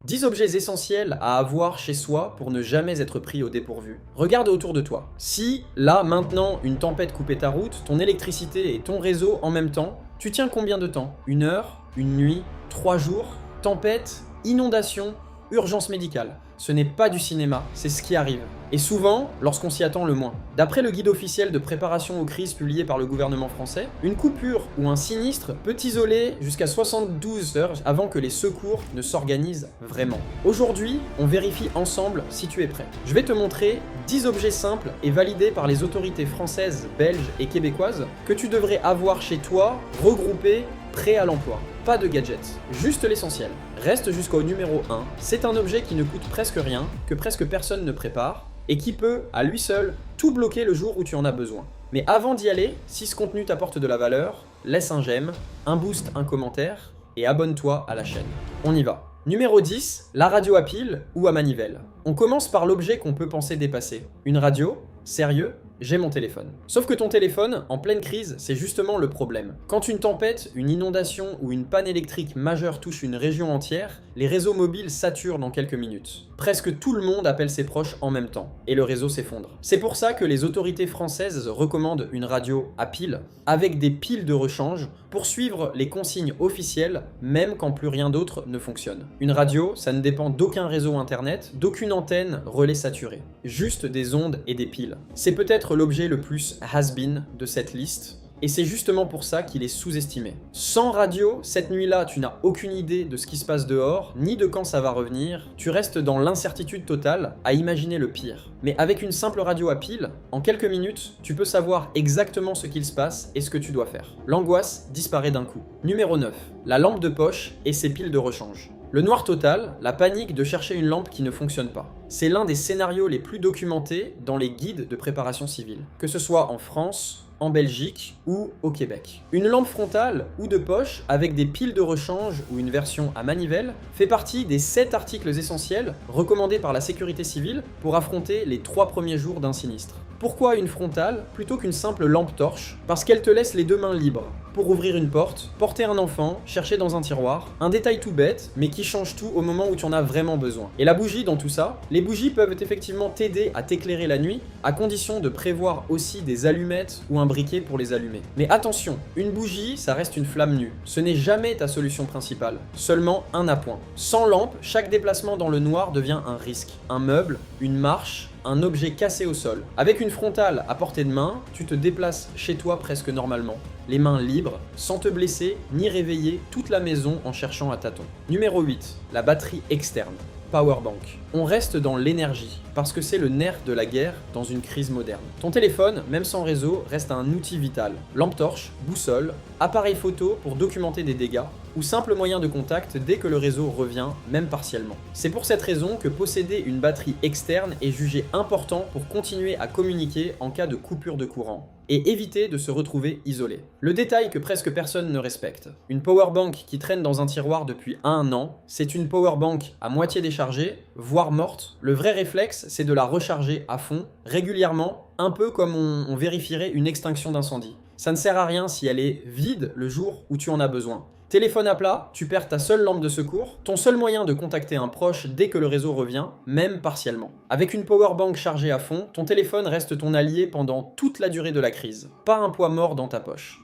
10 objets essentiels à avoir chez soi pour ne jamais être pris au dépourvu. Regarde autour de toi. Si, là, maintenant, une tempête coupait ta route, ton électricité et ton réseau en même temps, tu tiens combien de temps? Une heure? Une nuit? 3 jours? Tempête? Inondation? Urgence médicale. Ce n'est pas du cinéma, c'est ce qui arrive. Et souvent, lorsqu'on s'y attend le moins. D'après le guide officiel de préparation aux crises publié par le gouvernement français, une coupure ou un sinistre peut isoler jusqu'à 72 heures avant que les secours ne s'organisent vraiment. Aujourd'hui, on vérifie ensemble si tu es prêt. Je vais te montrer 10 objets simples et validés par les autorités françaises, belges et québécoises que tu devrais avoir chez toi, regroupés, prêts à l'emploi. Pas de gadgets, juste l'essentiel. Reste jusqu'au numéro 1, c'est un objet qui ne coûte presque rien, que presque personne ne prépare, et qui peut, à lui seul, tout bloquer le jour où tu en as besoin. Mais avant d'y aller, si ce contenu t'apporte de la valeur, laisse un j'aime, un boost, un commentaire, et abonne-toi à la chaîne. On y va. Numéro 10, la radio à pile ou à manivelle. On commence par l'objet qu'on peut penser dépasser. Une radio? Sérieux? J'ai mon téléphone. Sauf que ton téléphone, en pleine crise, c'est justement le problème. Quand une tempête, une inondation ou une panne électrique majeure touche une région entière, les réseaux mobiles saturent dans quelques minutes. Presque tout le monde appelle ses proches en même temps, et le réseau s'effondre. C'est pour ça que les autorités françaises recommandent une radio à pile, avec des piles de rechange, pour suivre les consignes officielles, même quand plus rien d'autre ne fonctionne. Une radio, ça ne dépend d'aucun réseau internet, d'aucune antenne relais saturé. Juste des ondes et des piles. C'est peut-être l'objet le plus has-been de cette liste, et c'est justement pour ça qu'il est sous-estimé. Sans radio, cette nuit-là, tu n'as aucune idée de ce qui se passe dehors, ni de quand ça va revenir, tu restes dans l'incertitude totale à imaginer le pire. Mais avec une simple radio à pile, en quelques minutes, tu peux savoir exactement ce qu'il se passe et ce que tu dois faire. L'angoisse disparaît d'un coup. Numéro 9. La lampe de poche et ses piles de rechange. Le noir total, la panique de chercher une lampe qui ne fonctionne pas. C'est l'un des scénarios les plus documentés dans les guides de préparation civile, que ce soit en France, en Belgique ou au Québec. Une lampe frontale ou de poche avec des piles de rechange ou une version à manivelle fait partie des 7 articles essentiels recommandés par la sécurité civile pour affronter les 3 premiers jours d'un sinistre. Pourquoi une frontale plutôt qu'une simple lampe torche? Parce qu'elle te laisse les 2 mains libres pour ouvrir une porte, porter un enfant, chercher dans un tiroir. Un détail tout bête, mais qui change tout au moment où tu en as vraiment besoin. Et la bougie dans tout ça? Les bougies peuvent effectivement t'aider à t'éclairer la nuit, à condition de prévoir aussi des allumettes ou un briquet pour les allumer. Mais attention, une bougie, ça reste une flamme nue. Ce n'est jamais ta solution principale, seulement un appoint. Sans lampe, chaque déplacement dans le noir devient un risque. Un meuble, une marche, un objet cassé au sol. Avec une frontale à portée de main, tu te déplaces chez toi presque normalement, les mains libres, sans te blesser ni réveiller toute la maison en cherchant à tâtons. Numéro 8, la batterie externe. Powerbank. On reste dans l'énergie, parce que c'est le nerf de la guerre dans une crise moderne. Ton téléphone, même sans réseau, reste un outil vital. Lampe torche, boussole, appareil photo pour documenter des dégâts, ou simple moyen de contact dès que le réseau revient, même partiellement. C'est pour cette raison que posséder une batterie externe est jugé important pour continuer à communiquer en cas de coupure de courant, et éviter de se retrouver isolé. Le détail que presque personne ne respecte. Une powerbank qui traîne dans un tiroir depuis 1 an, c'est une powerbank à moitié déchargée, voire morte. Le vrai réflexe, c'est de la recharger à fond, régulièrement, un peu comme on vérifierait une extinction d'incendie. Ça ne sert à rien si elle est vide le jour où tu en as besoin. Téléphone à plat, tu perds ta seule lampe de secours, ton seul moyen de contacter un proche dès que le réseau revient, même partiellement. Avec une powerbank chargée à fond, ton téléphone reste ton allié pendant toute la durée de la crise. Pas un poids mort dans ta poche.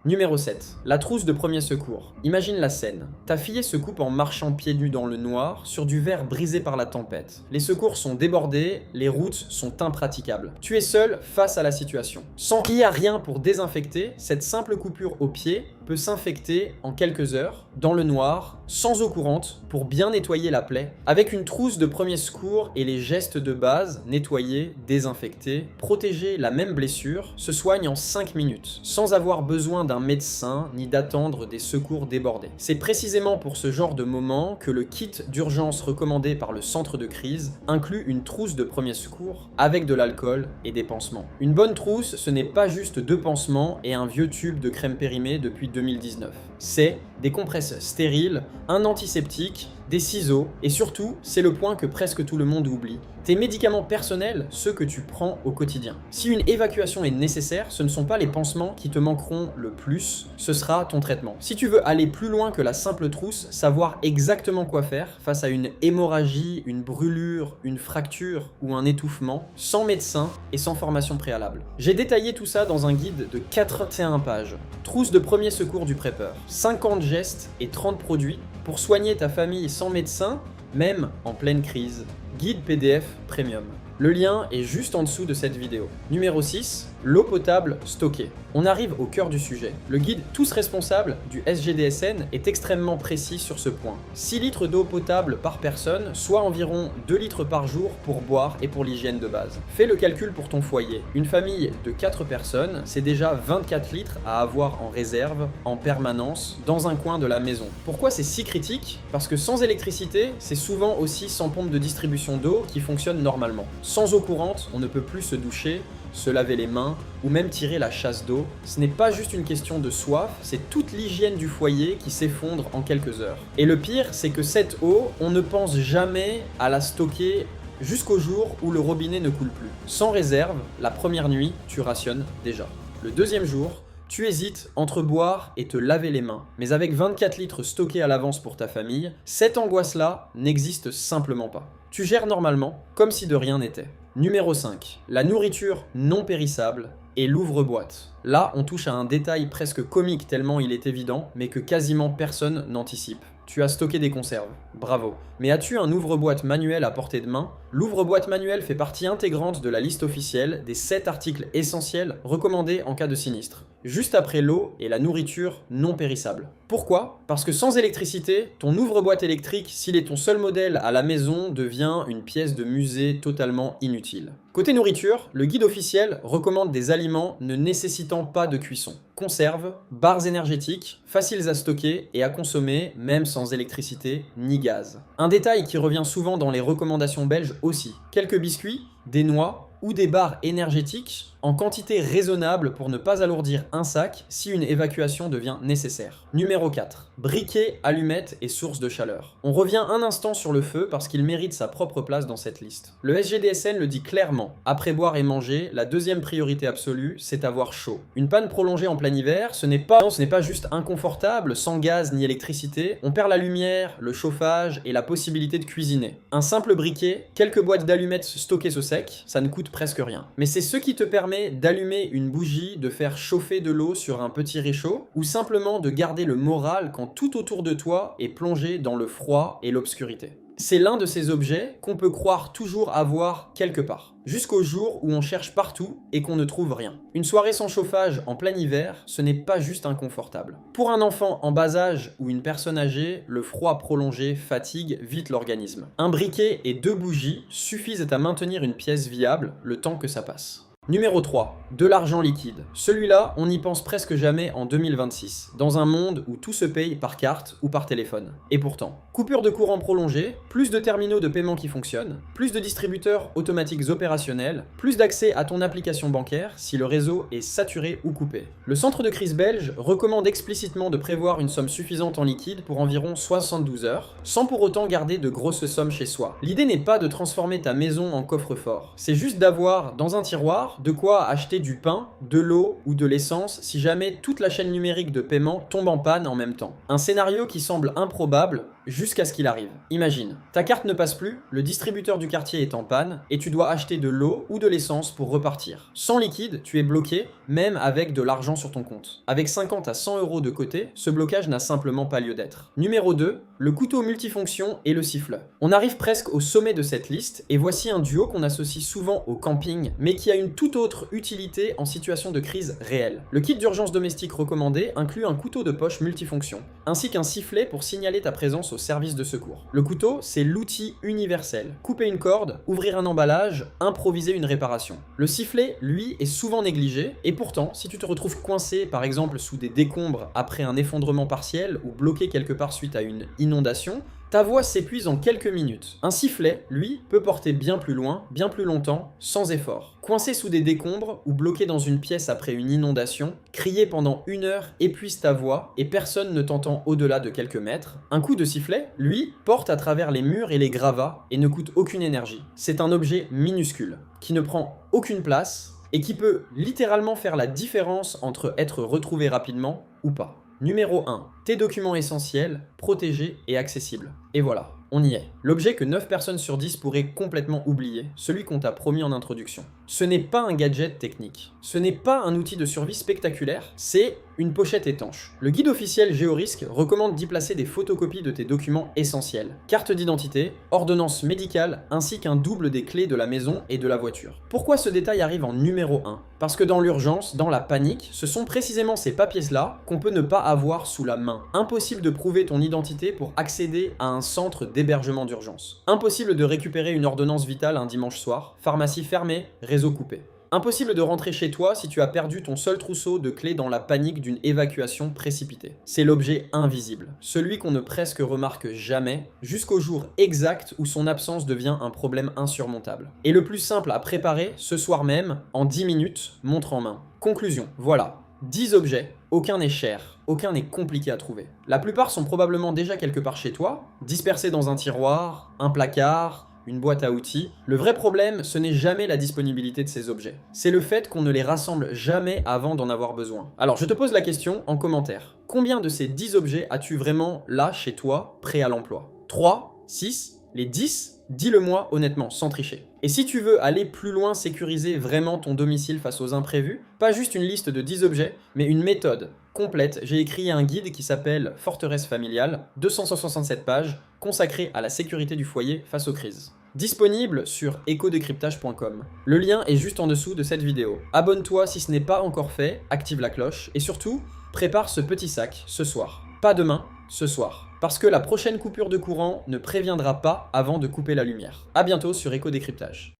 Numéro 7. La trousse de premier secours. Imagine la scène. Ta fillette se coupe en marchant pieds nus dans le noir, sur du verre brisé par la tempête. Les secours sont débordés, les routes sont impraticables. Tu es seul face à la situation. Sans qu'il y ait rien pour désinfecter, cette simple coupure au pied peut s'infecter en quelques heures, dans le noir, sans eau courante, pour bien nettoyer la plaie. Avec une trousse de premier secours et les gestes de base, nettoyer, désinfecter, protéger la même blessure, se soigne en 5 minutes, sans avoir besoin d'un médecin ni d'attendre des secours débordés. C'est précisément pour ce genre de moment que le kit d'urgence recommandé par le centre de crise inclut une trousse de premier secours avec de l'alcool et des pansements. Une bonne trousse, ce n'est pas juste 2 pansements et un vieux tube de crème périmée depuis 2019. C'est des compresses stériles, un antiseptique, des ciseaux, et surtout, c'est le point que presque tout le monde oublie, tes médicaments personnels, ceux que tu prends au quotidien. Si une évacuation est nécessaire, ce ne sont pas les pansements qui te manqueront le plus, ce sera ton traitement. Si tu veux aller plus loin que la simple trousse, savoir exactement quoi faire face à une hémorragie, une brûlure, une fracture ou un étouffement, sans médecin et sans formation préalable. J'ai détaillé tout ça dans un guide de 81 pages. Trousse de premier secours du prépeur. 50 gestes et 30 produits pour soigner ta famille sans médecin, même en pleine crise. Guide PDF Premium. Le lien est juste en dessous de cette vidéo. Numéro 6, l'eau potable stockée. On arrive au cœur du sujet. Le guide Tous responsables du SGDSN est extrêmement précis sur ce point. 6 litres d'eau potable par personne, soit environ 2 litres par jour pour boire et pour l'hygiène de base. Fais le calcul pour ton foyer. Une famille de 4 personnes, c'est déjà 24 litres à avoir en réserve, en permanence, dans un coin de la maison. Pourquoi c'est si critique? Parce que sans électricité, c'est souvent aussi sans pompe de distribution d'eau qui fonctionne normalement. Sans eau courante, on ne peut plus se doucher, se laver les mains ou même tirer la chasse d'eau. Ce n'est pas juste une question de soif, c'est toute l'hygiène du foyer qui s'effondre en quelques heures. Et le pire, c'est que cette eau, on ne pense jamais à la stocker jusqu'au jour où le robinet ne coule plus. Sans réserve, la première nuit, tu rationnes déjà. Le deuxième jour, tu hésites entre boire et te laver les mains. Mais avec 24 litres stockés à l'avance pour ta famille, cette angoisse-là n'existe simplement pas. Tu gères normalement, comme si de rien n'était. Numéro 5. La nourriture non périssable et l'ouvre-boîte. Là, on touche à un détail presque comique tellement il est évident, mais que quasiment personne n'anticipe. Tu as stocké des conserves, bravo. Mais as-tu un ouvre-boîte manuel à portée de main? L'ouvre-boîte manuel fait partie intégrante de la liste officielle des 7 articles essentiels recommandés en cas de sinistre, juste après l'eau et la nourriture non périssable. Pourquoi? Parce que sans électricité, ton ouvre-boîte électrique, s'il est ton seul modèle à la maison, devient une pièce de musée totalement inutile. Côté nourriture, le guide officiel recommande des aliments ne nécessitant pas de cuisson. Conserves, barres énergétiques, faciles à stocker et à consommer, même sans électricité ni gaz. Un détail qui revient souvent dans les recommandations belges aussi. Quelques biscuits, des noix ou des barres énergétiques en quantité raisonnable pour ne pas alourdir un sac si une évacuation devient nécessaire. Numéro 4. Briquet, allumettes et source de chaleur. On revient un instant sur le feu parce qu'il mérite sa propre place dans cette liste. Le SGDSN le dit clairement, après boire et manger, la deuxième priorité absolue, c'est avoir chaud. Une panne prolongée en plein hiver, ce n'est pas juste inconfortable, sans gaz ni électricité, on perd la lumière, le chauffage et la possibilité de cuisiner. Un simple briquet, quelques boîtes d'allumettes stockées au sec, ça ne coûte presque rien. Mais c'est ce qui te permet d'allumer une bougie, de faire chauffer de l'eau sur un petit réchaud, ou simplement de garder le moral quand tout autour de toi est plongé dans le froid et l'obscurité. C'est l'un de ces objets qu'on peut croire toujours avoir quelque part, jusqu'au jour où on cherche partout et qu'on ne trouve rien. Une soirée sans chauffage en plein hiver, ce n'est pas juste inconfortable. Pour un enfant en bas âge ou une personne âgée, le froid prolongé fatigue vite l'organisme. Un briquet et 2 bougies suffisent à maintenir une pièce viable le temps que ça passe. Numéro 3. De l'argent liquide. Celui-là, on n'y pense presque jamais en 2026, dans un monde où tout se paye par carte ou par téléphone. Et pourtant, coupure de courant prolongée, plus de terminaux de paiement qui fonctionnent, plus de distributeurs automatiques opérationnels, plus d'accès à ton application bancaire si le réseau est saturé ou coupé. Le centre de crise belge recommande explicitement de prévoir une somme suffisante en liquide pour environ 72 heures, sans pour autant garder de grosses sommes chez soi. L'idée n'est pas de transformer ta maison en coffre-fort, c'est juste d'avoir, dans un tiroir, de quoi acheter du pain, de l'eau ou de l'essence si jamais toute la chaîne numérique de paiement tombe en panne en même temps. Un scénario qui semble improbable jusqu'à ce qu'il arrive. Imagine, ta carte ne passe plus, le distributeur du quartier est en panne et tu dois acheter de l'eau ou de l'essence pour repartir. Sans liquide, tu es bloqué, même avec de l'argent sur ton compte. Avec 50 à 100 euros de côté, ce blocage n'a simplement pas lieu d'être. Numéro 2, le couteau multifonction et le sifflet. On arrive presque au sommet de cette liste et voici un duo qu'on associe souvent au camping, mais qui a une toute autre utilité en situation de crise réelle. Le kit d'urgence domestique recommandé inclut un couteau de poche multifonction, ainsi qu'un sifflet pour signaler ta présence au service de secours. Le couteau, c'est l'outil universel. Couper une corde, ouvrir un emballage, improviser une réparation. Le sifflet, lui, est souvent négligé, et pourtant, si tu te retrouves coincé, par exemple, sous des décombres après un effondrement partiel ou bloqué quelque part suite à une inondation, Ta voix s'épuise en quelques minutes. Un sifflet, lui, peut porter bien plus loin, bien plus longtemps, sans effort. Coincé sous des décombres ou bloqué dans une pièce après une inondation, crier pendant 1 heure épuise ta voix et personne ne t'entend au-delà de quelques mètres. Un coup de sifflet, lui, porte à travers les murs et les gravats et ne coûte aucune énergie. C'est un objet minuscule, qui ne prend aucune place et qui peut littéralement faire la différence entre être retrouvé rapidement ou pas. Numéro 1. Tes documents essentiels, protégés et accessibles. Et voilà, on y est. L'objet que 9 personnes sur 10 pourraient complètement oublier, celui qu'on t'a promis en introduction. Ce n'est pas un gadget technique. Ce n'est pas un outil de survie spectaculaire, c'est une pochette étanche. Le guide officiel Géorisque recommande d'y placer des photocopies de tes documents essentiels. Carte d'identité, ordonnance médicale, ainsi qu'un double des clés de la maison et de la voiture. Pourquoi ce détail arrive en numéro 1 ? Parce que dans l'urgence, dans la panique, ce sont précisément ces papiers-là qu'on peut ne pas avoir sous la main. Impossible de prouver ton identité pour accéder à un centre d'hébergement d'urgence. Impossible de récupérer une ordonnance vitale un dimanche soir, pharmacie fermée, réseau coupé. Impossible de rentrer chez toi si tu as perdu ton seul trousseau de clés dans la panique d'une évacuation précipitée. C'est l'objet invisible, celui qu'on ne presque remarque jamais, jusqu'au jour exact où son absence devient un problème insurmontable. Et le plus simple à préparer, ce soir même, en 10 minutes, montre en main. Conclusion, voilà, 10 objets, aucun n'est cher, aucun n'est compliqué à trouver. La plupart sont probablement déjà quelque part chez toi, dispersés dans un tiroir, un placard, une boîte à outils. Le vrai problème, ce n'est jamais la disponibilité de ces objets. C'est le fait qu'on ne les rassemble jamais avant d'en avoir besoin. Alors, je te pose la question en commentaire. Combien de ces 10 objets as-tu vraiment là, chez toi, prêts à l'emploi ? 3 ? 6 ? Les 10 ? Dis-le-moi honnêtement, sans tricher. Et si tu veux aller plus loin, sécuriser vraiment ton domicile face aux imprévus, pas juste une liste de 10 objets, mais une méthode complète, j'ai écrit un guide qui s'appelle Forteresse familiale, 267 pages, consacré à la sécurité du foyer face aux crises. Disponible sur ecodécryptage.com. Le lien est juste en dessous de cette vidéo. Abonne-toi si ce n'est pas encore fait, active la cloche, et surtout, prépare ce petit sac ce soir. Pas demain, ce soir. Parce que la prochaine coupure de courant ne préviendra pas avant de couper la lumière. A bientôt sur Ecodécryptage.